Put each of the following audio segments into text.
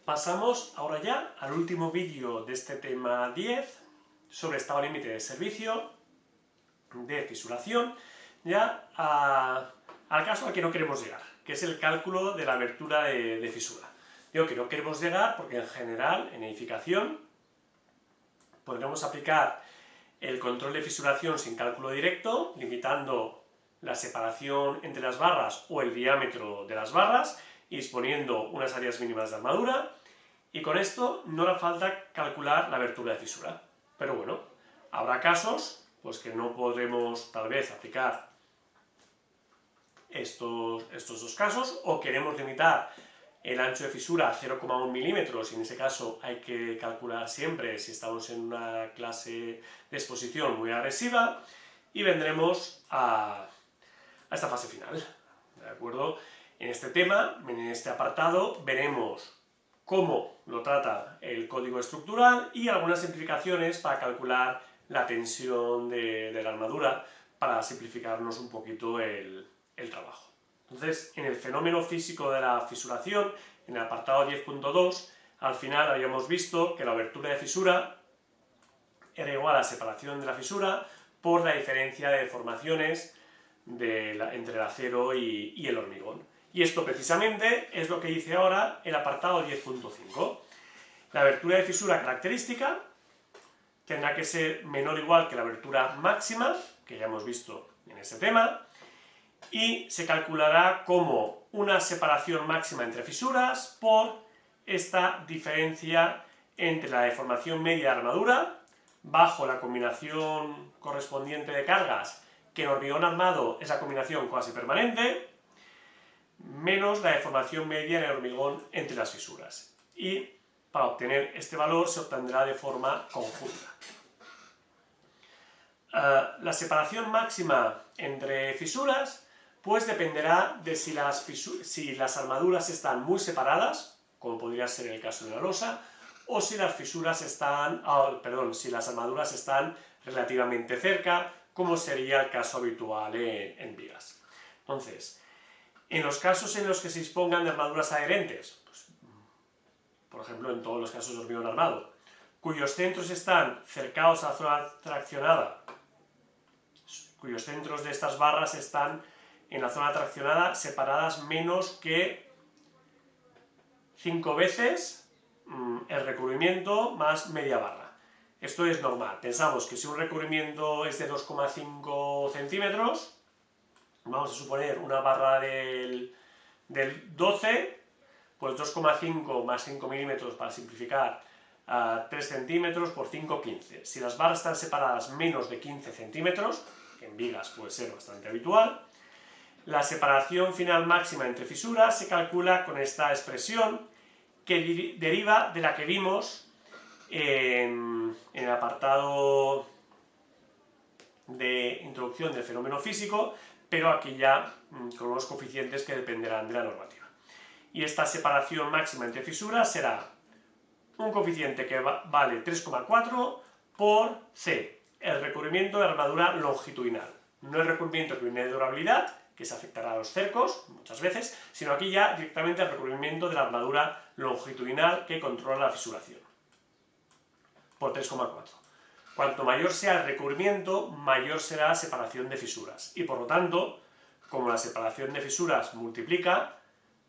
Pasamos ahora ya al último vídeo de este tema 10 sobre estado límite de servicio de fisuración, ya al caso al que no queremos llegar, que es el cálculo de la abertura de fisura. Digo que no queremos llegar porque en general en edificación podremos aplicar el control de fisuración sin cálculo directo, limitando la separación entre las barras o el diámetro de las barras y disponiendo unas áreas mínimas de armadura, y con esto no hará falta calcular la abertura de fisura. Pero bueno, habrá casos pues que no podremos tal vez aplicar estos dos casos, o queremos limitar el ancho de fisura a 0,1 milímetros, y en ese caso hay que calcular siempre si estamos en una clase de exposición muy agresiva, y vendremos a esta fase final, ¿de acuerdo? En este tema, en este apartado, veremos cómo lo trata el código estructural y algunas simplificaciones para calcular la tensión de la armadura, para simplificarnos un poquito el trabajo. Entonces, en el fenómeno físico de la fisuración, en el apartado 10.2, al final habíamos visto que la abertura de fisura era igual a la separación de la fisura por la diferencia de deformaciones entre el acero y el hormigón. Y esto precisamente es lo que dice ahora el apartado 10.5. La abertura de fisura característica tendrá que ser menor o igual que la abertura máxima, que ya hemos visto en ese tema, y se calculará como una separación máxima entre fisuras por esta diferencia entre la deformación media de armadura, bajo la combinación correspondiente de cargas, que en hormigón armado es la combinación cuasi permanente, menos la deformación media en el hormigón entre las fisuras. Y para obtener este valor se obtendrá de forma conjunta. La separación máxima entre fisuras pues dependerá de si las armaduras están muy separadas, como podría ser el caso de la losa, o si las fisuras están, si las armaduras están relativamente cerca, como sería el caso habitual en vigas. Entonces, en los casos en los que se dispongan de armaduras adherentes, pues, por ejemplo en todos los casos de hormigón armado, cuyos centros están cercados a la zona traccionada, cuyos centros de estas barras están en la zona traccionada separadas menos que 5 veces el recubrimiento más media barra. Esto es normal. Pensamos que si un recubrimiento es de 2,5 centímetros, vamos a suponer una barra del 12, pues 2,5 más 5 milímetros, para simplificar, a 3 centímetros por 5, 15. Si las barras están separadas menos de 15 centímetros, que en vigas puede ser bastante habitual, la separación final máxima entre fisuras se calcula con esta expresión, que deriva de la que vimos en el apartado de introducción del fenómeno físico, pero aquí ya con unos coeficientes que dependerán de la normativa. Y esta separación máxima entre fisuras será un coeficiente que vale 3,4 por C, el recubrimiento de armadura longitudinal. No el recubrimiento que viene de durabilidad, que se afectará a los cercos muchas veces, sino aquí ya directamente el recubrimiento de la armadura longitudinal que controla la fisuración, por 3,4. Cuanto mayor sea el recubrimiento, mayor será la separación de fisuras, y por lo tanto, como la separación de fisuras multiplica,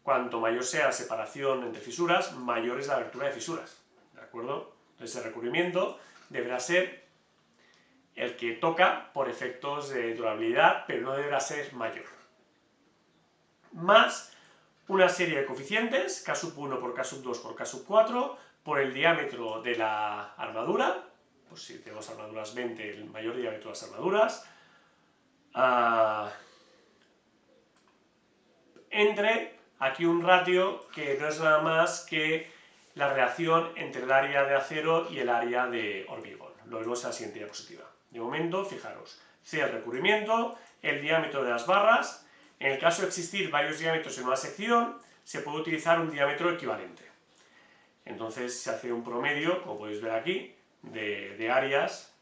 cuanto mayor sea la separación entre fisuras, mayor es la abertura de fisuras, ¿de acuerdo? Entonces el recubrimiento deberá ser el que toca por efectos de durabilidad, pero no deberá ser mayor. Más una serie de coeficientes, K sub 1 por K sub 2 por K sub 4, por el diámetro de la armadura, pues si tenemos armaduras 20, el mayor diámetro de las armaduras, entre aquí un ratio que no es nada más que la relación entre el área de acero y el área de hormigón. Lo vemos en la siguiente diapositiva. De momento, fijaros, C el recubrimiento, el diámetro de las barras. En el caso de existir varios diámetros en una sección, se puede utilizar un diámetro equivalente. Entonces se hace un promedio, como podéis ver aquí, de áreas.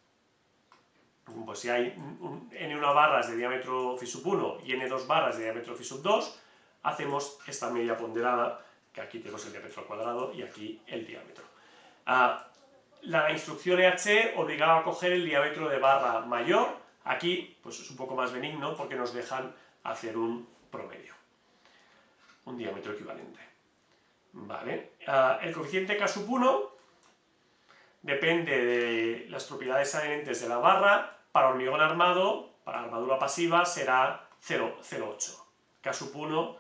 Pues si hay N1 barras de diámetro phi sub 1 y N2 barras de diámetro phi sub 2, hacemos esta media ponderada que aquí tenemos el diámetro al cuadrado y aquí el diámetro. La instrucción EH obligaba a coger el diámetro de barra mayor. Aquí pues es un poco más benigno porque nos dejan hacer un promedio, un diámetro equivalente. Vale. El coeficiente K sub 1 depende de las propiedades adherentes de la barra. Para hormigón armado, para armadura pasiva, será 0,08. K sub 1,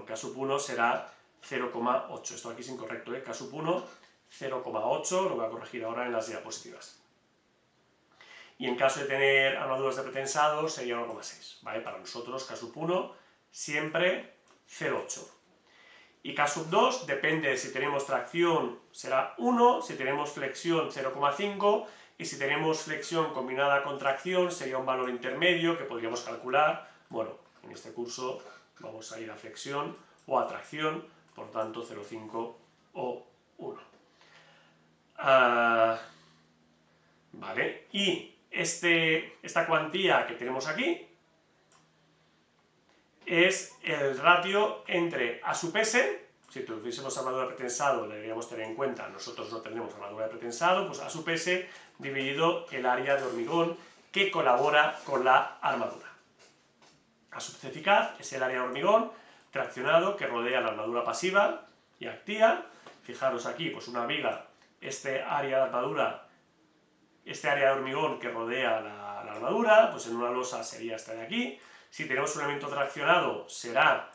K sub 1 será 0,8. Esto aquí es incorrecto, K sub 1, 0,8, lo voy a corregir ahora en las diapositivas. Y en caso de tener armaduras de pretensado sería 1,6. ¿Vale? Para nosotros K sub 1 siempre 0,8. Y K sub 2 depende de si tenemos tracción será 1, si tenemos flexión 0,5 y si tenemos flexión combinada con tracción sería un valor intermedio que podríamos calcular. Bueno, en este curso vamos a ir a flexión o a tracción, por tanto 0,5 o 1. Vale, y esta cuantía que tenemos aquí es el ratio entre A sub S. Si tuviésemos armadura de pretensado, le deberíamos tener en cuenta, nosotros no tenemos armadura de pretensado, pues A sub S dividido el área de hormigón que colabora con la armadura. A sub C eficaz es el área de hormigón traccionado que rodea la armadura pasiva y activa. Fijaros aquí, pues una viga, este área de armadura, este área de hormigón que rodea la armadura, pues en una losa sería esta de aquí. Si tenemos un elemento traccionado, será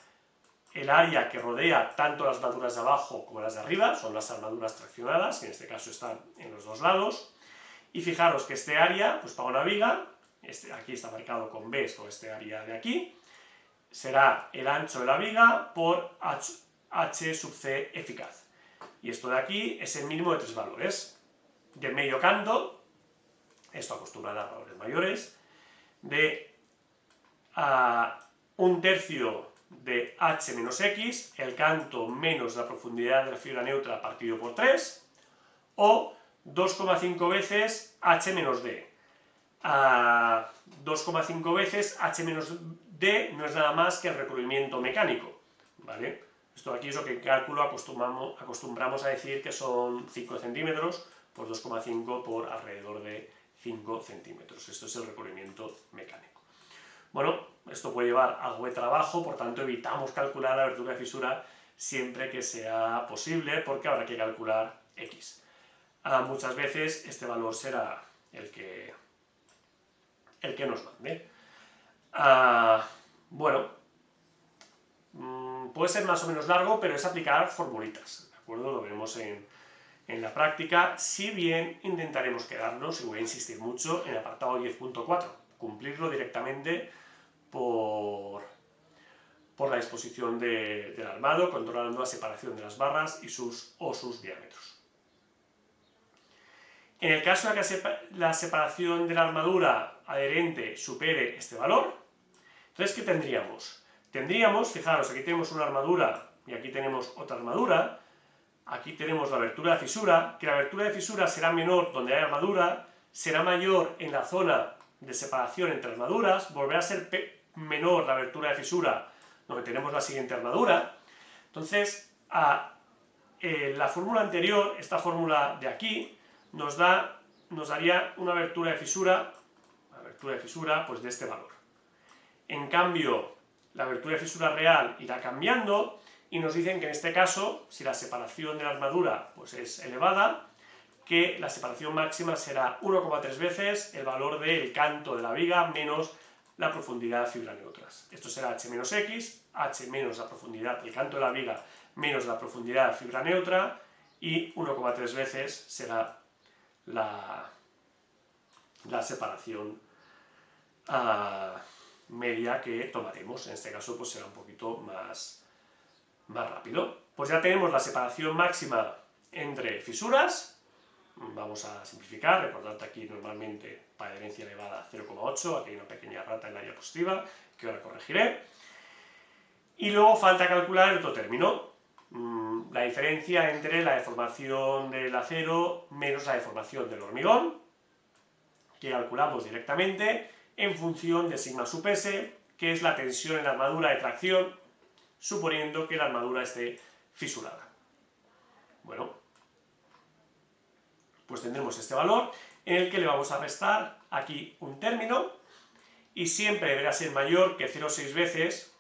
el área que rodea tanto las armaduras de abajo como las de arriba, son las armaduras traccionadas, que en este caso están en los dos lados. Y fijaros que este área, pues para una viga, aquí está marcado con B, esto, este área de aquí, será el ancho de la viga por H sub C eficaz. Y esto de aquí es el mínimo de 3 valores. De medio canto, esto acostumbrará a valores mayores, de un tercio de H menos X, el canto menos la profundidad de la fibra neutra partido por 3, o 2,5 veces H menos D. 2,5 veces H menos D no es nada más que el recubrimiento mecánico, ¿vale? Esto aquí es lo que en cálculo acostumbramos a decir que son 5 centímetros, por 2,5 por alrededor de 5 centímetros. Esto es el recubrimiento mecánico. Bueno, esto puede llevar algo de trabajo, por tanto evitamos calcular la abertura de fisura siempre que sea posible, porque habrá que calcular X. Muchas veces este valor será el que nos mande. Bueno, puede ser más o menos largo, pero es aplicar formulitas, ¿de acuerdo? Lo veremos en la práctica, si bien intentaremos quedarnos, y voy a insistir mucho, en el apartado 10.4, cumplirlo directamente por la disposición del armado, controlando la separación de las barras y sus diámetros. En el caso de que la separación de la armadura adherente supere este valor, entonces, ¿qué tendríamos? Tendríamos, fijaros, aquí tenemos una armadura y aquí tenemos otra armadura, aquí tenemos la abertura de fisura, que la abertura de fisura será menor donde hay armadura, será mayor en la zona de separación entre armaduras, volverá a ser menor la abertura de fisura donde tenemos la siguiente armadura. Entonces, la fórmula anterior, esta fórmula de aquí, nos daría una abertura de fisura pues de este valor. En cambio, la abertura de fisura real irá cambiando y nos dicen que en este caso, si la separación de la armadura pues es elevada, que la separación máxima será 1,3 veces el valor del canto de la viga menos la profundidad de fibra neutras. Esto será H menos X, H menos la profundidad del canto de la viga menos la profundidad de fibra neutra, y 1,3 veces será la separación media que tomaremos. En este caso pues será un poquito más rápido. Pues ya tenemos la separación máxima entre fisuras. Vamos a simplificar, recordad que aquí normalmente para adherencia elevada 0,8, aquí hay una pequeña rata en la diapositiva que ahora corregiré. Y luego falta calcular el otro término, la diferencia entre la deformación del acero menos la deformación del hormigón, que calculamos directamente en función de sigma sub S, que es la tensión en la armadura de tracción, suponiendo que la armadura esté fisurada. Bueno, pues tendremos este valor en el que le vamos a restar aquí un término y siempre deberá ser mayor que 0,6 veces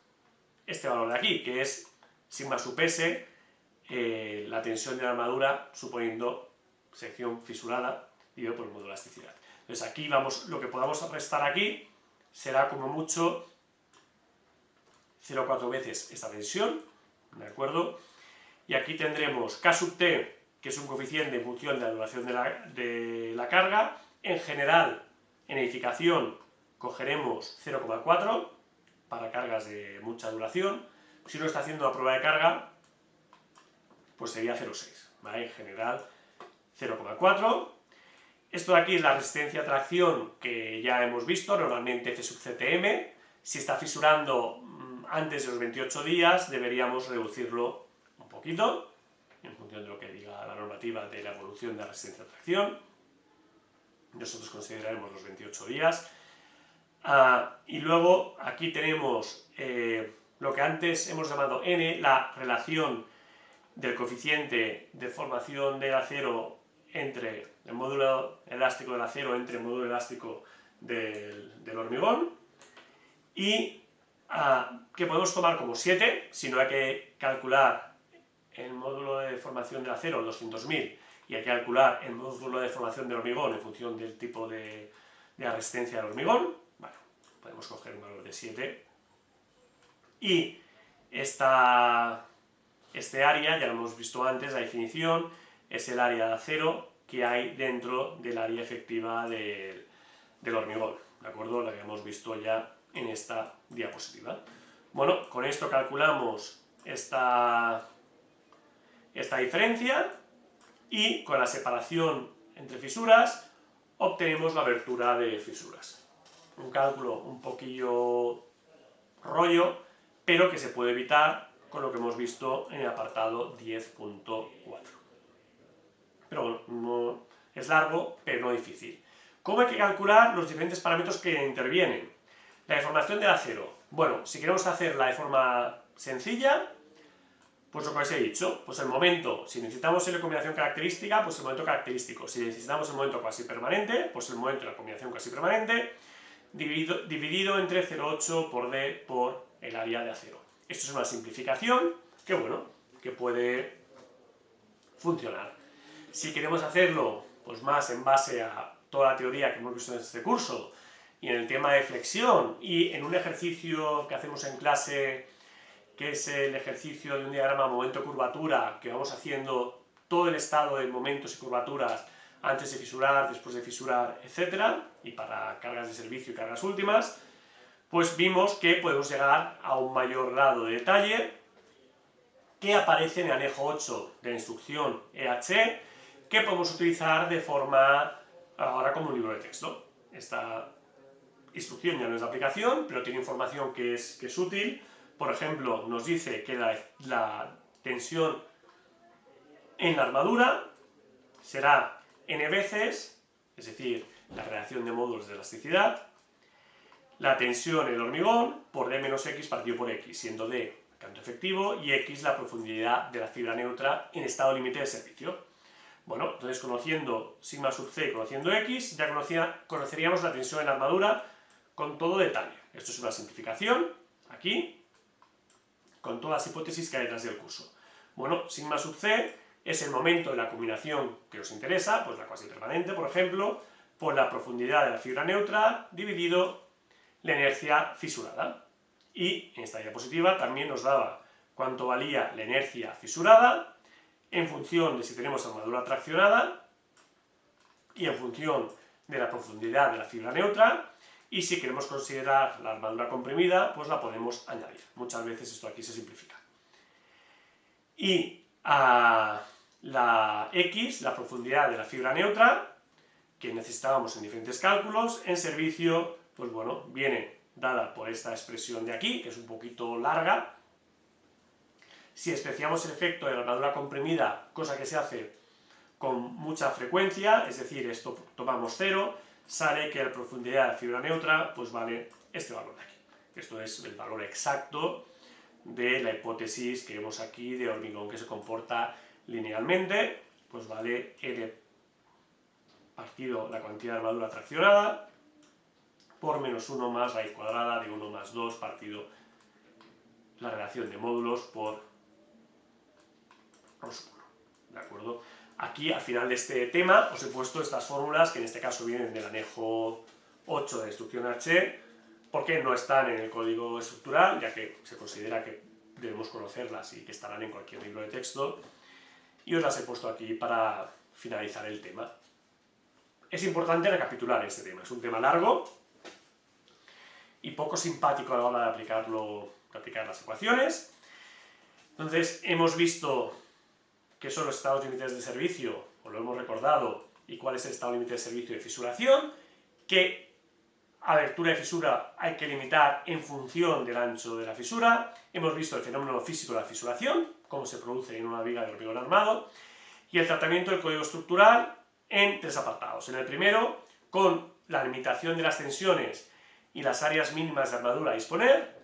este valor de aquí, que es sigma sub s, la tensión de la armadura suponiendo sección fisurada dividido por el módulo de elasticidad. Entonces aquí vamos, lo que podamos restar aquí será como mucho 0,4 veces esta tensión, ¿de acuerdo? Y aquí tendremos K sub t, que es un coeficiente en función de la duración de la carga. En general, en edificación, cogeremos 0,4 para cargas de mucha duración. Si uno está haciendo una prueba de carga, pues sería 0,6, ¿vale? En general, 0,4. Esto de aquí es la resistencia a tracción que ya hemos visto, normalmente F sub CTM. Si está fisurando antes de los 28 días, deberíamos reducirlo un poquito, en función de lo que diga la normativa de la evolución de la resistencia a tracción. Nosotros consideraremos los 28 días. Y luego aquí tenemos lo que antes hemos llamado N, la relación del coeficiente de formación del acero entre el módulo elástico del acero entre el módulo elástico del hormigón, y que podemos tomar como 7, si no hay que calcular el módulo de formación del acero, 200.000, y hay que calcular el módulo de formación del hormigón en función del tipo de resistencia del hormigón. Bueno, podemos coger un valor de 7. Y este área, ya lo hemos visto antes, la definición, es el área de acero que hay dentro del área efectiva del hormigón, ¿de acuerdo? Lo habíamos visto ya en esta diapositiva. Bueno, con esto calculamos esta diferencia y con la separación entre fisuras obtenemos la abertura de fisuras. Un cálculo un poquillo rollo, pero que se puede evitar con lo que hemos visto en el apartado 10.4. Pero bueno, no es largo, pero no difícil. ¿Cómo hay que calcular los diferentes parámetros que intervienen? La deformación del acero. Bueno, si queremos hacerla de forma sencilla, pues lo que os he dicho, pues el momento, si necesitamos la combinación característica, pues el momento característico. Si necesitamos el momento cuasi permanente, pues el momento de la combinación cuasi permanente, dividido entre 0,8 por D por el área de acero. Esto es una simplificación que, bueno, que puede funcionar. Si queremos hacerlo pues más en base a toda la teoría que hemos visto en este curso y en el tema de flexión y en un ejercicio que hacemos en clase, que es el ejercicio de un diagrama momento-curvatura, que vamos haciendo todo el estado de momentos y curvaturas antes de fisurar, después de fisurar, etc., y para cargas de servicio y cargas últimas, pues vimos que podemos llegar a un mayor grado de detalle que aparece en el anejo 8 de la instrucción EHE, que podemos utilizar de forma ahora como un libro de texto. Esta instrucción ya no es de aplicación, pero tiene información que es útil. Por ejemplo, nos dice que la tensión en la armadura será n veces, es decir, la relación de módulos de elasticidad, la tensión en el hormigón por D menos X partido por X, siendo D el canto efectivo y X la profundidad de la fibra neutra en estado límite de servicio. Bueno, entonces conociendo sigma sub c y conociendo X, ya conoceríamos la tensión en la armadura con todo detalle. Esto es una simplificación, aquí, con todas las hipótesis que hay detrás del curso. Bueno, sigma sub c es el momento de la combinación que os interesa, pues la cuasi permanente, por ejemplo, por la profundidad de la fibra neutra dividido la inercia fisurada. Y en esta diapositiva también nos daba cuánto valía la inercia fisurada en función de si tenemos armadura traccionada y en función de la profundidad de la fibra neutra, y si queremos considerar la armadura comprimida, pues la podemos añadir. Muchas veces esto aquí se simplifica. Y la X, la profundidad de la fibra neutra, que necesitábamos en diferentes cálculos, en servicio, pues bueno, viene dada por esta expresión de aquí, que es un poquito larga. Si despreciamos el efecto de la armadura comprimida, cosa que se hace con mucha frecuencia, es decir, esto tomamos 0, sale que la profundidad de la fibra neutra pues vale este valor de aquí. Esto es el valor exacto de la hipótesis que vemos aquí de hormigón que se comporta linealmente, pues vale N partido la cantidad de armadura traccionada por menos 1 más raíz cuadrada de 1 más 2 partido la relación de módulos por ρ1, ¿de acuerdo? Aquí, al final de este tema, os he puesto estas fórmulas, que en este caso vienen del anejo 8 de instrucción H, porque no están en el código estructural, ya que se considera que debemos conocerlas y que estarán en cualquier libro de texto, y os las he puesto aquí para finalizar el tema. Es importante recapitular este tema, es un tema largo y poco simpático a la hora de aplicar las ecuaciones. Entonces, hemos visto qué son los estados límites de servicio, o lo hemos recordado, y cuál es el estado límite de servicio de fisuración, qué abertura de fisura hay que limitar en función del ancho de la fisura. Hemos visto el fenómeno físico de la fisuración, cómo se produce en una viga de hormigón armado, y el tratamiento del código estructural en 3 apartados. En el primero, con la limitación de las tensiones y las áreas mínimas de armadura a disponer.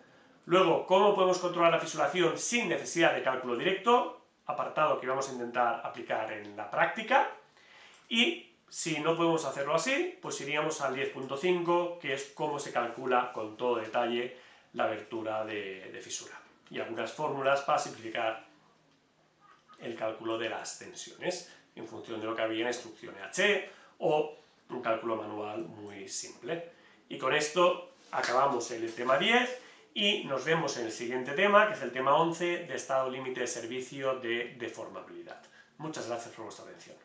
Luego, cómo podemos controlar la fisuración sin necesidad de cálculo directo, apartado que vamos a intentar aplicar en la práctica. Y si no podemos hacerlo así, pues iríamos al 10.5, que es cómo se calcula con todo detalle la abertura de fisura. Y algunas fórmulas para simplificar el cálculo de las tensiones, en función de lo que había en instrucción H, o un cálculo manual muy simple. Y con esto acabamos el tema 10 y nos vemos en el siguiente tema, que es el tema 11 de estado límite de servicio de deformabilidad. Muchas gracias por vuestra atención.